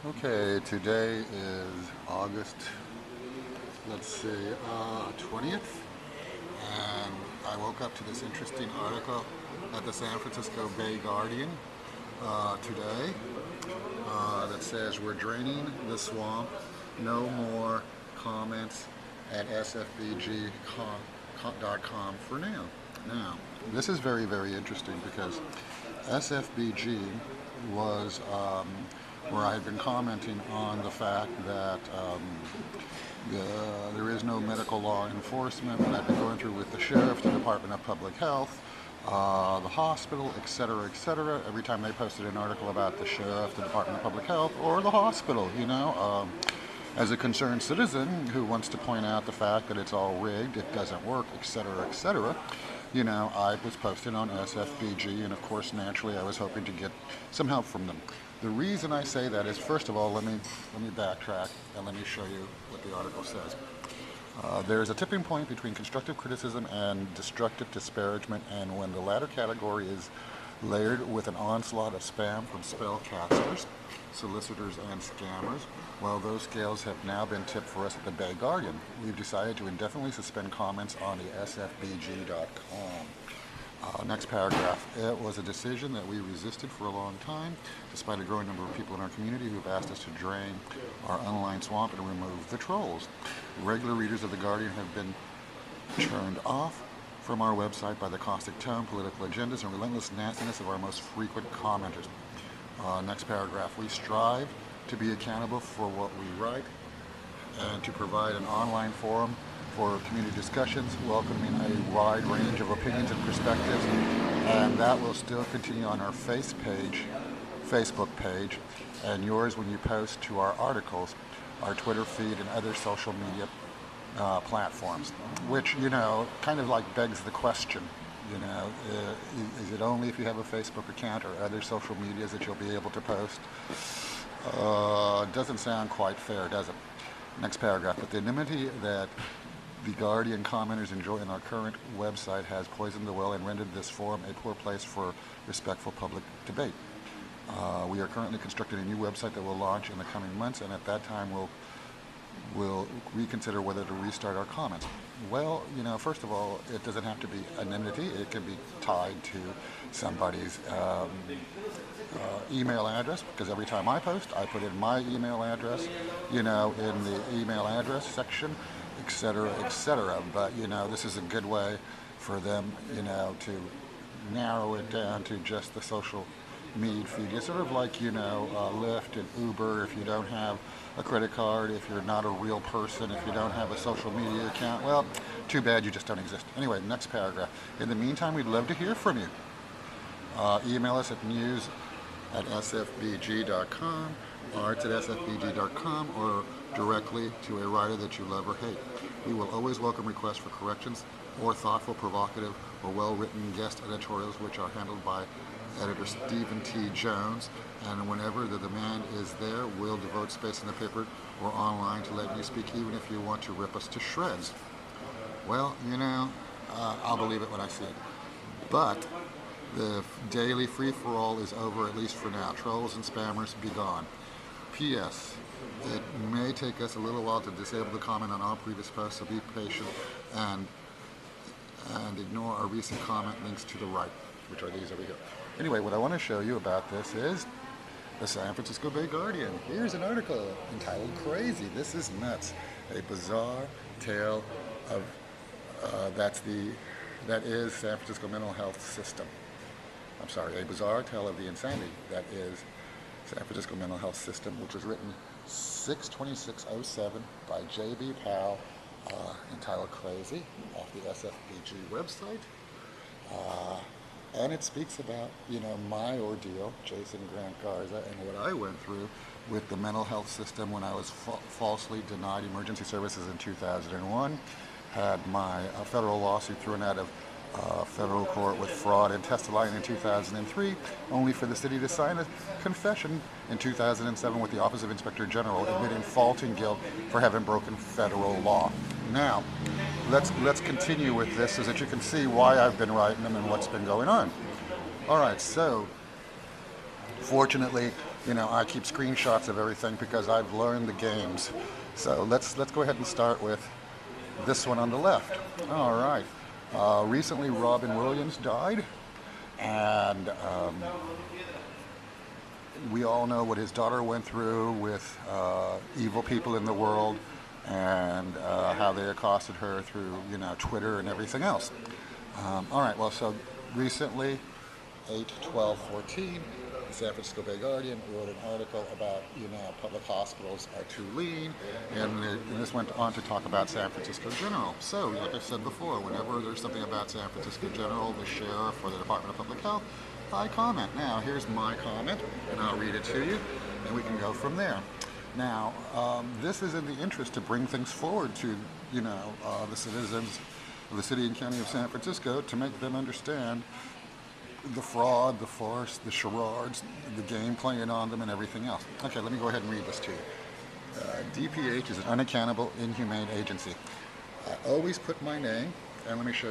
Okay, today is August, let's see, 20th, and I woke up to this interesting article at the San Francisco Bay Guardian today that says we're draining the swamp, no more comments at sfbg.com for now. Now, this is very, very interesting because SFBG was where I had been commenting on the fact that there is no medical law enforcement, what I've been going through with the sheriff, the Department of Public Health, the hospital, etc., etc. Every time they posted an article about the sheriff, the Department of Public Health, or the hospital, as a concerned citizen who wants to point out the fact that it's all rigged, it doesn't work, etc., etc., I was posting on SFBG, and of course, naturally, I was hoping to get some help from them. The reason I say that is, first of all, let me backtrack and let me show you what the article says. There is a tipping point between constructive criticism and destructive disparagement, and when the latter category is layered with an onslaught of spam from spellcasters, solicitors, and scammers, well, those scales have now been tipped for us at the Bay Guardian. We've decided to indefinitely suspend comments on the sfbg.com. Next paragraph. It was a decision that we resisted for a long time, despite a growing number of people in our community who have asked us to drain our online swamp and remove the trolls. Regular readers of The Guardian have been turned off from our website by the caustic tone, political agendas, and relentless nastiness of our most frequent commenters. Next paragraph. We strive to be accountable for what we write and to provide an online forum for community discussions, welcoming a wide range of opinions and perspectives, and that will still continue on our Facebook page, and yours when you post to our articles, our Twitter feed, and other social media platforms, which, kind of like begs the question, is it only if you have a Facebook account or other social medias that you'll be able to post? Doesn't sound quite fair, does it? Next paragraph. But the anonymity that the Guardian commenters enjoy in our current website has poisoned the well and rendered this forum a poor place for respectful public debate. We are currently constructing a new website that will launch in the coming months, and at that time we'll reconsider whether to restart our comments. Well, first of all, it doesn't have to be anonymity. It can be tied to somebody's email address, because every time I post, I put in my email address, in the email address section, etc., etc. But, this is a good way for them, to narrow it down to just the social media feed. It's sort of like, Lyft and Uber. If you don't have a credit card, if you're not a real person, if you don't have a social media account, well, too bad, you just don't exist. Anyway, next paragraph. In the meantime, we'd love to hear from you. Email us at news@sfbg.com, arts@sfbg.com, or directly to a writer that you love or hate. We will always welcome requests for corrections or thoughtful, provocative, or well-written guest editorials, which are handled by editor Stephen T. Jones, and whenever the demand is there, we'll devote space in the paper or online to let you speak, even if you want to rip us to shreds. Well, I'll believe it when I see it. But the daily free-for-all is over, at least for now. Trolls and spammers, be gone. P.S. It may take us a little while to disable the comment on all previous posts, so be patient and ignore our recent comment links to the right, which are these over here. Anyway, what I want to show you about this is the San Francisco Bay Guardian. Here's an article entitled "Crazy. This is Nuts. A bizarre tale of that is San Francisco mental health system." I'm sorry, a bizarre tale of the insanity that is San Francisco mental health system, which was written 6/26/07 by J.B. Powell, entitled "Crazy," off the SFBG website. And it speaks about, my ordeal, Jason Grant Garza, and what I went through with the mental health system when I was falsely denied emergency services in 2001, had my federal lawsuit thrown out of federal court with fraud and testifying in 2003, only for the city to sign a confession in 2007 with the Office of Inspector General admitting fault and guilt for having broken federal law. Now, let's continue with this so that you can see why I've been writing them and what's been going on. All right, so Fortunately, you know, I keep screenshots of everything because I've learned the games. So let's go ahead and start with this one on the left. All right. Recently, Robin Williams died, and we all know what his daughter went through with evil people in the world, and how they accosted her through, you know, Twitter and everything else. All right. Well, so recently, 8/12/14, the San Francisco Bay Guardian wrote an article about, you know, public hospitals are too lean, and this went on to talk about San Francisco General. So, like I said before, whenever there's something about San Francisco General, the sheriff, or the Department of Public Health, I comment. Now, here's my comment, and I'll read it to you, and we can go from there. Now, this is in the interest to bring things forward to, you know, the citizens of the city and county of San Francisco, to make them understand the fraud, the farce, the charades, the game playing on them, and everything else. Okay, let me go ahead and read this to you. DPH is an unaccountable, inhumane agency. I always put my name, and let me show you